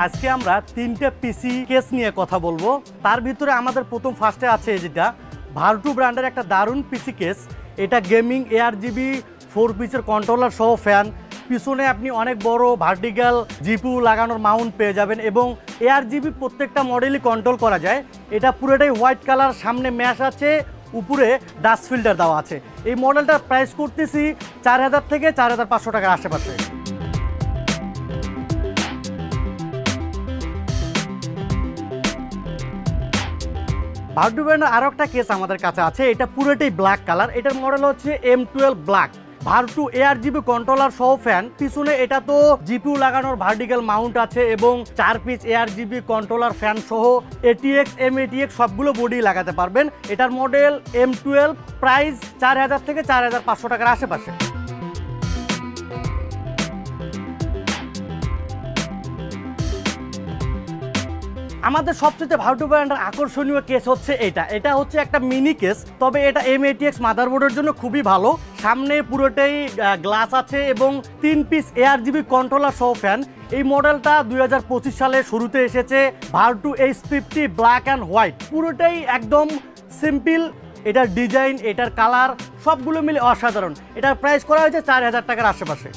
আজকে আমরা তিনটে পিসি কেস নিয়ে কথা বলবো। তার ভিতরে আমাদের প্রথম ফার্স্টে আছে যেটা ভার্টু ব্র্যান্ডের একটা দারুণ পিসি কেস। এটা গেমিং ARGB 4 পিসের কন্ট্রোলার সহ ফ্যান, পিছনে আপনি অনেক বড় ভার্টিক্যাল জিপিইউ লাগানোর মাউন্ট পেয়ে যাবেন এবং ARGB প্রত্যেকটা মডেলই কন্ট্রোল করা যায়। এটা পুরোটাই হোয়াইট কালার, সামনে ম্যাশ আছে, উপরে ডাস্ট ফিল্টার দেওয়া আছে। এই মডেলটার প্রাইস করতেছি 4000 থেকে 4500 টাকার আশেপাশে। ভার্টু ব্র্যান্ডের আরও একটা কেস আমাদের কাছে আছে, এটা পুরোটাই ব্ল্যাক কালার। এটার মডেল হচ্ছে M12 ব্ল্যাক। ভার্টু ARGB কন্ট্রোলার সহ ফ্যান, পিছনে এটা তো জিপিইউ লাগানোর ভার্টিক্যাল মাউন্ট আছে এবং 4 পিস ARGB কন্ট্রোলার ফ্যান সহ ATX MATX সবগুলো বডি লাগাতে পারবেন। এটার মডেল M12, প্রাইস 4000 থেকে 4500 টাকার আশেপাশে। আমাদের সবচেয়ে ভার্টু ব্র্যান্ডের আকর্ষণীয় কেস হচ্ছে এটা হচ্ছে একটা মিনি কেস, তবে এটা MATX মাদারবোর্ডের জন্য খুবই ভালো। সামনে পুরোটাই গ্লাস আছে এবং 3 পিস ARGB কন্ট্রোলার সহ ফ্যান। এই মডেলটা 2025 সালে শুরুতে এসেছে। ভার্টু H50 ব্ল্যাক অ্যান্ড হোয়াইট, পুরোটাই একদম সিম্পল। এটার ডিজাইন, এটার কালার সবগুলো মিলে অসাধারণ। এটার প্রাইস করা হয়েছে 4000 টাকার আশেপাশে।